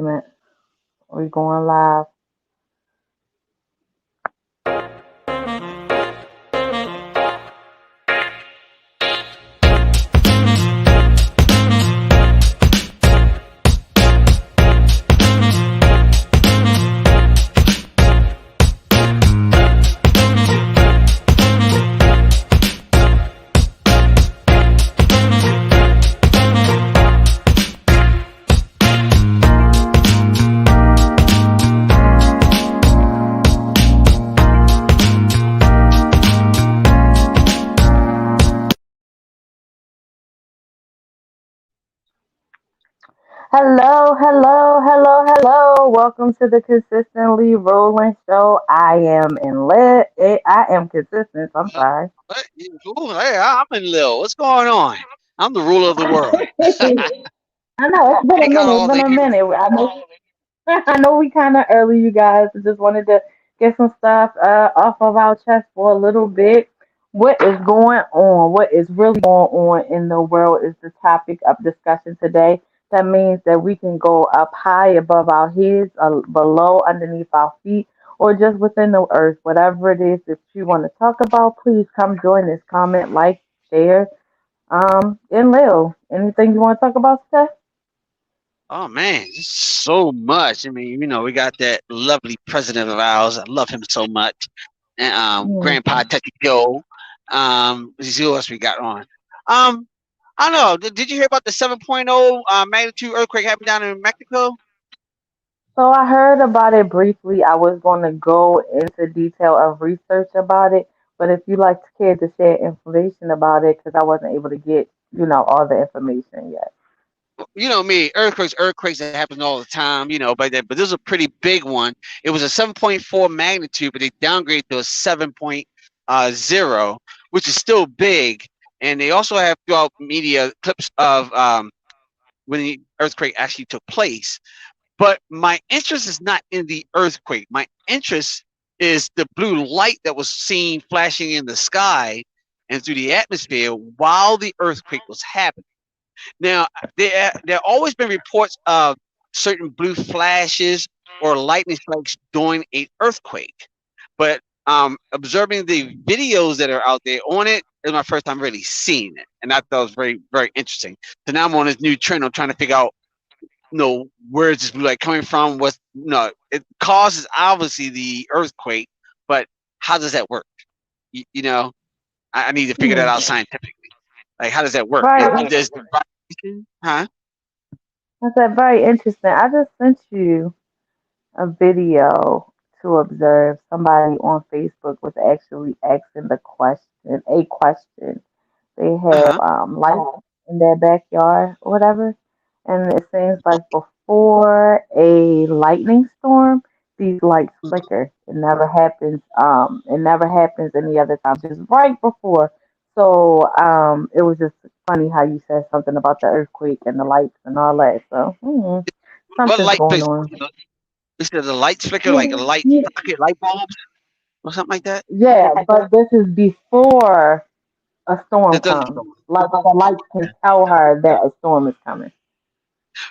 minute. We going live. Hello. Welcome to the Consistently Rolling Show. I am in lit. I am consistent. I'm Uh, sorry. what? Ooh, hey, I'm in Lil. What's going on? I'm the ruler of the world. I know it's been a Take out minute. It's all been the a evil. minute. I know. I know we kind of early, you guys. I just wanted to get some stuff off of our chest for a little bit. What is going on? What is really going on in the world is the topic of discussion today. That means that we can go up high above our heads, below, underneath our feet, or just within the earth. Whatever it is that you want to talk about, please come join us. Comment, like, share. And Lil, anything you want to talk about today? Oh man, just so much. I mean, we got that lovely president of ours. I love him so much. And Grandpa Mhm. Teddy Joe. Let's see who else we got on. Um, I don't know. Did you hear about the 7.0 magnitude earthquake happened down in Mexico? So I heard about it briefly. I was going to go into detail of research about it, but if you like to care to share information about it, because I wasn't able to get, all the information yet. You know me, earthquakes that happen all the time, but this is a pretty big one. It was a 7.4 magnitude, but they downgraded to a 7.0, which is still big. And they also have throughout media clips of when the earthquake actually took place. But my interest is not in the earthquake. My interest is the blue light that was seen flashing in the sky and through the atmosphere while the earthquake was happening. Now, there always been reports of certain blue flashes or lightning strikes during a earthquake, but observing the videos that are out there on it is my first time really seeing it, and I thought it was very, very interesting. So now I'm on this new trend. I'm trying to figure out, where is this blue light coming from? What's it causes obviously the earthquake, but how does that work? You know, I need to figure that Hmm. out scientifically. Like, how does that work? Right. There's vibration, huh? That's that very interesting. I just sent you a video to observe. Somebody on Facebook was actually asking a question. They have Uh-huh. lights in their backyard or whatever. And it seems like before a lightning storm, these lights flicker. It never happens any other time, just right before. So it was just funny how you said something about the earthquake and the lights and all that. So What something's light going flicks? on. Is there the lights flicker like a light socket, light bulbs or something like that? Yeah, but this is before a storm The comes. thunderstorm. Like the lights can tell her that a storm is coming.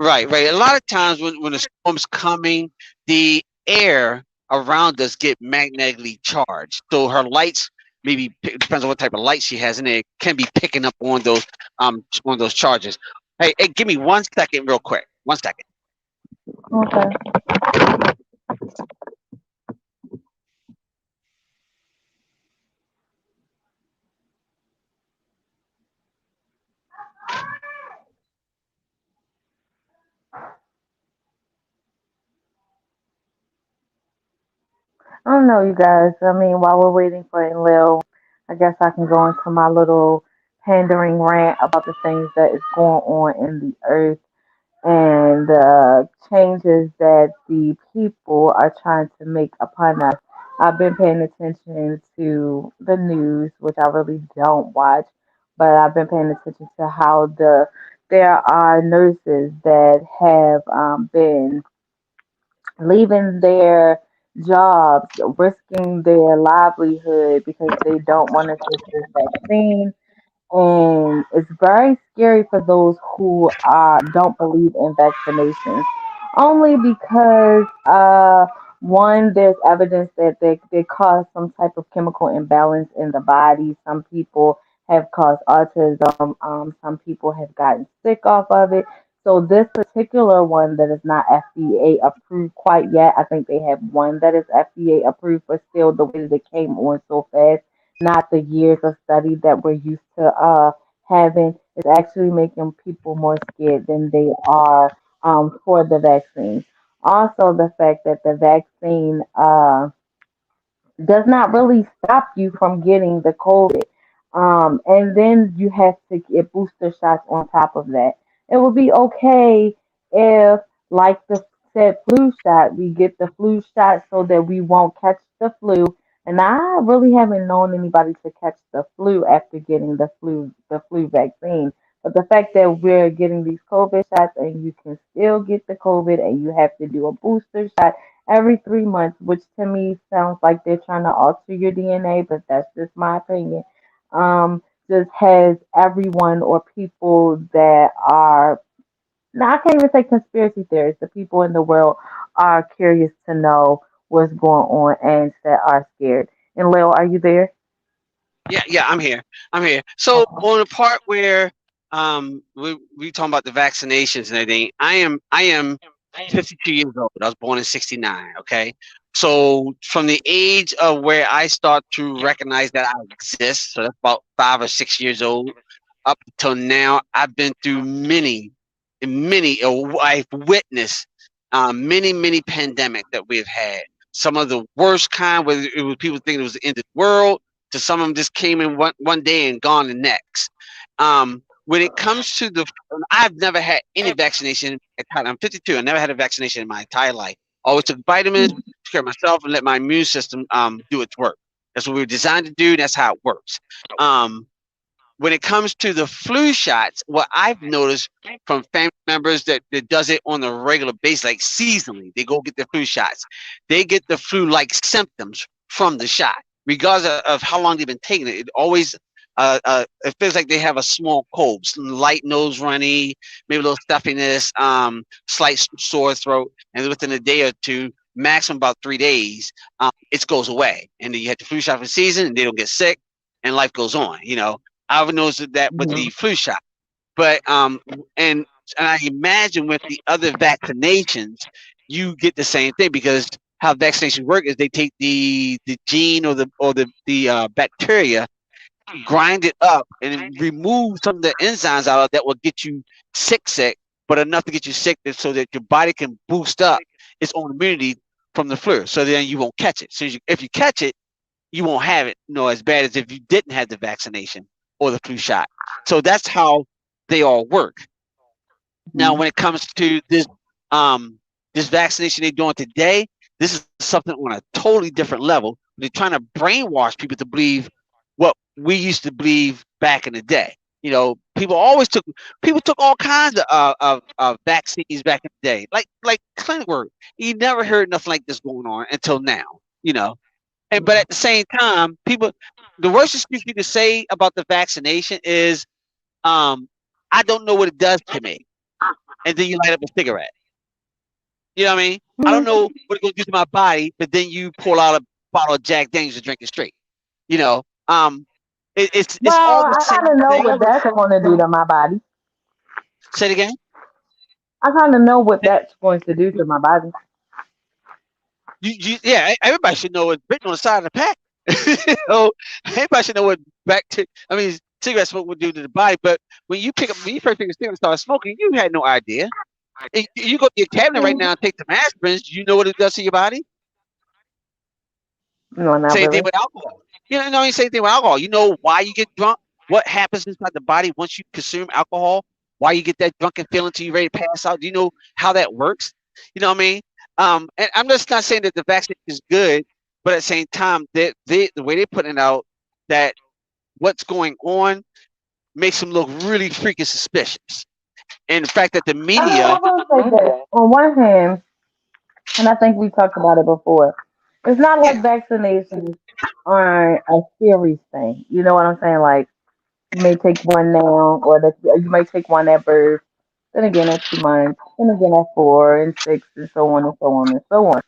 Right, right. A lot of times when the storm's coming, the air around us get magnetically charged. So her lights maybe depends on what type of light she has in there, can be picking up on those charges. Hey, give me 1 second, real quick. 1 second. Okay. I don't know, you guys. I mean, while we're waiting for Enlil, I guess I can go into my little pandering rant about the things that is going on in the earth and the changes that the people are trying to make upon us. I've been paying attention to the news, which I really don't watch, but I've been paying attention to how there are nurses that have been leaving their jobs, risking their livelihood because they don't want to take this vaccine. And it's very scary for those who don't believe in vaccinations. Only because one, there's evidence that they cause some type of chemical imbalance in the body. Some people have caused autism. Some people have gotten sick off of it. So this particular one that is not FDA approved quite yet. I think they have one that is FDA approved, but still the way that it came on so fast, not the years of study that we're used to having, is actually making people more scared than they are for the vaccine. Also, the fact that the vaccine does not really stop you from getting the COVID. And then you have to get booster shots on top of that. It would be okay if, like the said flu shot, we get the flu shot so that we won't catch the flu. And I really haven't known anybody to catch the flu after getting the flu vaccine. But the fact that we're getting these COVID shots and you can still get the COVID and you have to do a booster shot every 3 months, which to me sounds like they're trying to alter your DNA, but that's just my opinion. Just has everyone or people that are, now I can't even say conspiracy theorists, the people in the world are curious to know what's going on and that are scared. And Lil, are you there? Yeah, yeah, I'm here. I'm here. So Okay. on the part where we talking about the vaccinations and everything, I am 52 years old. I was born in '69. Okay, so from the age of where I start to recognize that I exist, so that's about 5 or 6 years old, up till now, I've been through many. I've witnessed many pandemics that we've had. Some of the worst kind, where it was people thinking it was the end of the world, to some of them just came in one day and gone the next. When it comes to I've never had any vaccination. I'm 52. I never had a vaccination in my entire life. Always took vitamins, took care of myself, and let my immune system do its work. That's what we were designed to do. That's how it works. Um, when it comes to the flu shots, what I've noticed from family members that does it on a regular basis, like seasonally, they go get their flu shots. They get the flu-like symptoms from the shot, regardless of how long they've been taking it. It always it feels like they have a small cold, some light nose runny, maybe a little stuffiness, slight sore throat, and within a day or two, maximum about 3 days, it goes away. And then you have the flu shot for the season, and they don't get sick, and life goes on. I've noticed that with the Mhm. flu shot, but and and I imagine with the other vaccinations, you get the same thing because how vaccinations work is they take the gene or the bacteria, grind it up, and then remove some of the enzymes out of that will get you sick, but enough to get you sick so that your body can boost up its own immunity from the flu, so then you won't catch it. So if you catch it, you won't have it as bad as if you didn't have the vaccination or the flu shot. So that's how they all work. Now, Mhm. when it comes to this vaccination they're doing today, this is something on a totally different level. They're trying to brainwash people to believe what we used to believe back in the day. People took all kinds of vaccines back in the day, like clinic work. You never heard nothing like this going on until now. You know, but at the same time, the worst excuse you can say about the vaccination is, um, I don't know what it does to me, and then you light up a cigarette. You know what I mean? I don't Mhm. know what it's going to do to my body, but then you pull out a bottle of Jack Daniels and drink it straight. You know, um, it's Well, all the I same kind of know thing. what that's going to do to my body. Say it again. I kind of know what that's going to do to my body. Yeah, everybody should know what's written on the side of the pack. Everybody should know what cigarette smoke would do to the body. But when you first pick a cigarette and start smoking, you had no idea. You go to your cabinet right now and take some aspirins. You know what it does to your body. No, not Same thing really. with alcohol. Same thing with alcohol. You know why you get drunk? What happens inside the body once you consume alcohol? Why you get that drunken feeling till you're ready to pass out? Do you know how that works? You know what I mean? And I'm just not saying that the vaccine is good, but at the same time, the way they're putting it out, that what's going on makes them look really freaking suspicious. And the fact that the I media, will say that on one hand, and I think we talked about it before, it's not like yeah, vaccinations are a serious thing. You know what I'm saying? Like you may take one now, or you may take one at birth. then again at 2 months, then again at 4 and 6, and so on and so on and so on.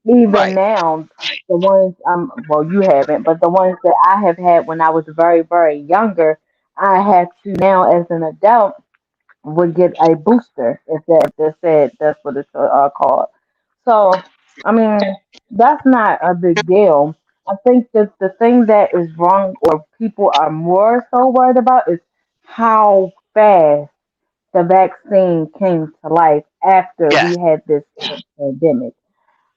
Even Right. now, the ones well, you haven't, but the ones that I have had when I was very, very younger, I have to now as an adult would get a booster if they said that's what it's called. So, I mean, that's not a big deal. I think that the thing that is wrong or people are more so worried about is how fast the vaccine came to life after Yes. we had this pandemic.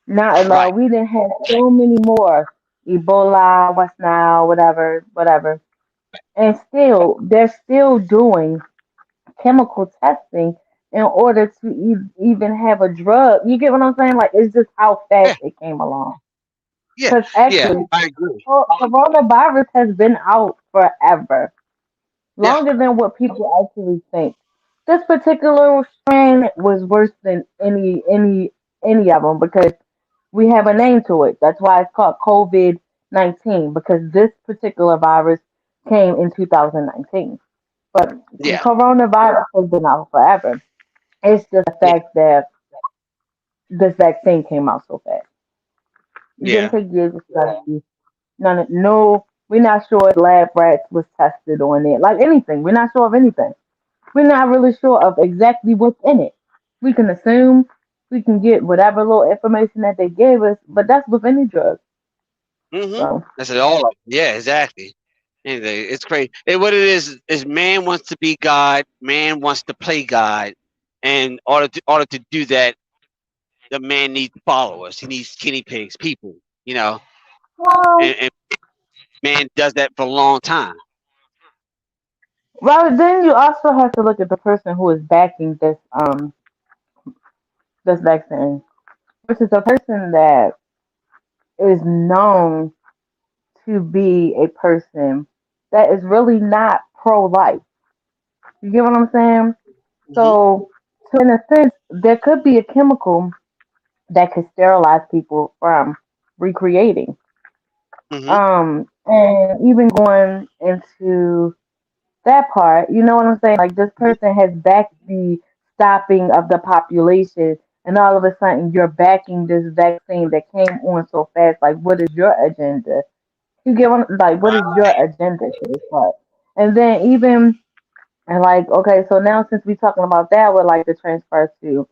Now, Right. we didn't have so many more Ebola, West Nile, whatever, whatever, and still they're still doing chemical testing in order to even have a drug. You get what I'm saying? Like it's just how fast Yeah. it came along. Yeah. Because Yeah. actually, I agree. coronavirus has been out forever, Yeah. longer than what people actually think. This particular strain was worse than any of them because we have a name to it. That's why it's called COVID-19 because this particular virus came in 2019. But the Yeah. coronavirus has been out forever. It's just the Yeah. fact that this vaccine came out so fast. It didn't Yeah. take years to study. No, we're not sure if lab rats was tested on it. Like anything, we're not sure of anything. We're not really sure of exactly what's in it. We can assume, we can get whatever little information that they gave us, but that's with any drug. Mm-hmm. So, That's it. All of it. Yeah. Exactly. Anything. It's crazy. What it is man wants to be God. Man wants to play God, and order to do that, the man needs followers. He needs guinea pigs, people. You know, well, and man does that for a long time. then you also have to look at the person who is backing this vaccine, which is a person that is known to be a person that is really not pro life. You get what I'm saying? Hmm. So, in a sense, there could be a chemical that could sterilize people from recreating. Hmm. And even going into that part, you know what I'm saying? Like this person has backed the stopping of the population, and all of a sudden you're backing this vaccine that came on so fast. Like, what is your agenda? You get like, what is your agenda to this part? And then even and like, okay, so now since we're talking about that, we'd like to transfer to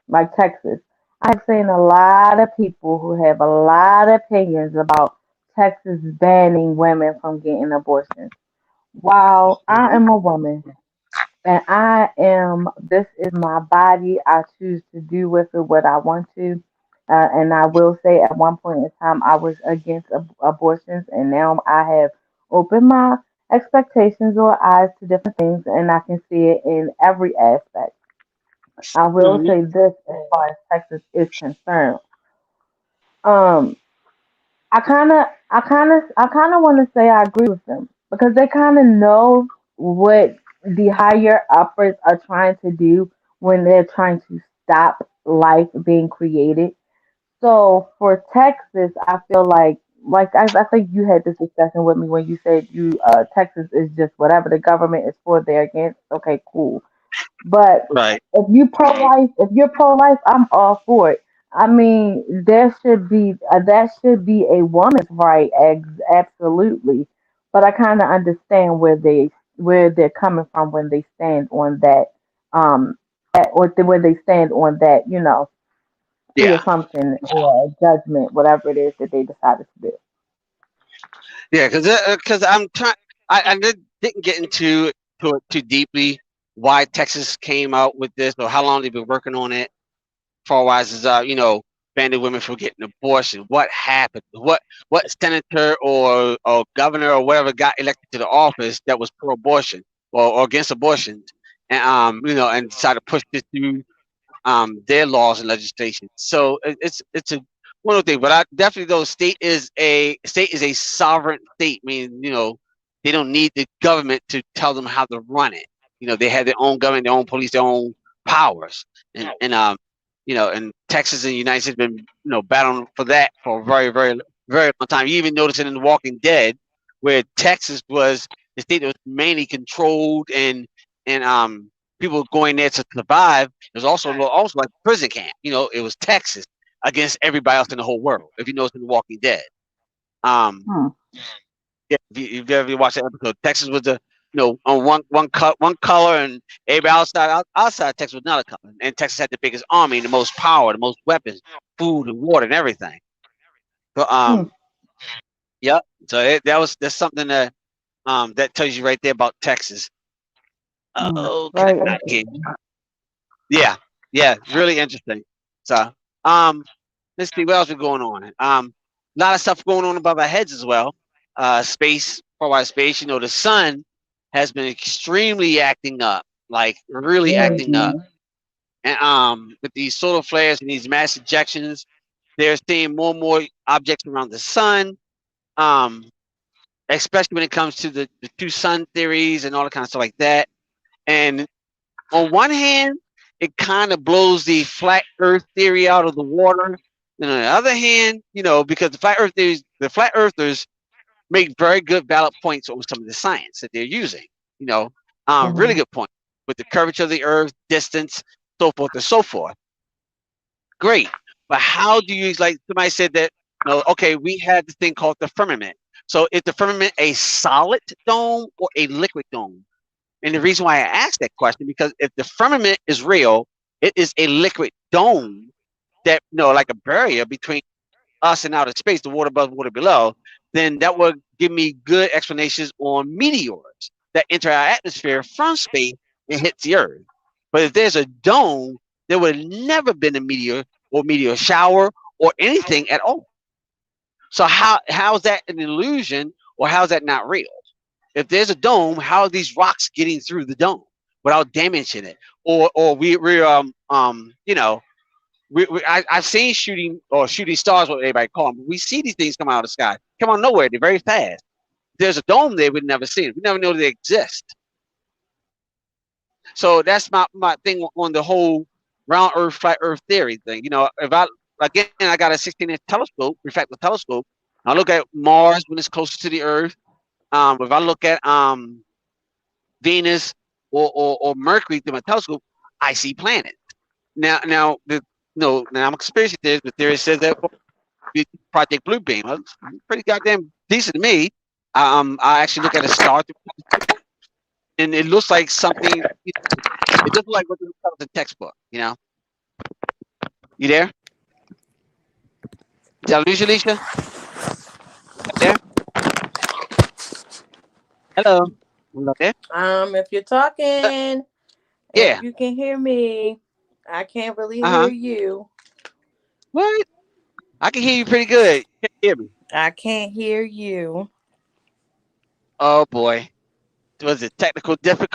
like Texas. I've seen a lot of people who have a lot of opinions about Texas banning women from getting abortions. While I Hmm. am a woman and this is my body, I choose to do with it what I want to. And I will say at one point in time, I was against abortions, and now I have opened my expectations or eyes to different things, and I can see it in every aspect. I will Hmm. say this as far as Texas is concerned. Um, I kind of want to say I agree with them because they kind of know what the higher uppers are trying to do when they're trying to stop life being created. So for Texas, I feel like I think you had this discussion with me when you said you Texas is just whatever the government is for, they're against. Okay, cool. But Right. if you're pro life, I'm all for it. I mean, there should be that should be a woman's right, absolutely. But I kind of understand where they're coming from when they stand on that, where they stand on that, Yeah. pre-assumption or judgment, whatever it is that they decided to do. Yeah. Because I'm trying. Didn't get into to it too deeply. Why Texas came out with this, or how long they've been working on it. Far wise is banning women from getting abortion. What happened? What senator or governor or whatever got elected to the office that was pro abortion or against abortion, and and decided to push this through their laws and legislation. So it's a one of the things. But I definitely though state is a sovereign state. I mean, they don't need the government to tell them how to run it. They have their own government, their own police, their own powers, and Texas and the United States have been battling for that for a very very very long time. You even notice it in The Walking Dead, where Texas was the state that was mainly controlled and people going there to survive. It was also like prison camp. It was Texas against everybody else in the whole world. If you know it's in The Walking Dead. Um, Hmm. yeah, if you ever watched that episode, Texas was on one color, and everybody outside Texas was another color. And Texas had the biggest army, and the most power, the most weapons, food and water and everything. So Hmm. yeah. So that's something that tells you right there about Texas. Hmm. Oh, can Very I get? interesting. Yeah, yeah, really interesting. So let's see what else is going on. A lot of stuff going on above our heads as well. Space, far space. The sun has been extremely acting up, like really acting up. Mhm. And with these solar flares and these mass ejections, they're seeing more and more objects around the sun. Um, especially when it comes to the two sun theories and all the kind of stuff like that. And on one hand, it kind of blows the flat Earth theory out of the water. And on the other hand, because the flat earthers make very good valid points on some of the science that they're using. Really Mhm. good point with the curvature of the Earth, distance, so forth and so forth. Great, but how do you like? Somebody said that. Okay, we had this thing called the firmament. So is the firmament a solid dome or a liquid dome? And the reason why I asked that question, because if the firmament is real, it is a liquid dome that, like a barrier between us and outer space, the water above, water below, then that would give me good explanations on meteors that enter our atmosphere from space and hit the Earth. But if there's a dome, there would have never been a meteor or meteor shower or anything at all. So how is that an illusion, or how is that not real? If there's a dome, how are these rocks getting through the dome without damaging it? Or I've seen shooting stars, what everybody call them. But we see these things come out of the sky, come out of nowhere. They're very fast. There's a dome there we'd never seen. We never know they exist. So that's my thing on the whole round Earth, flat Earth theory thing. If I got a 16-inch telescope, refractive telescope, I look at Mars when it's closer to the Earth. If I look at Venus or Mercury through my telescope, I see planets. Now I'm a conspiracy theorist. The theory says that Project Bluebeam. Well, it's pretty goddamn decent to me. I actually look at a star and it looks like something. It doesn't look like what the textbook. You there? Did I lose you, Alicia? There? Hello. You there? If you're talking, if Yeah. you can hear me, I can't really Uh hear huh. you. What? I can hear you pretty good. You can't hear me. I can't hear you. Oh boy. Was it technical difficulty?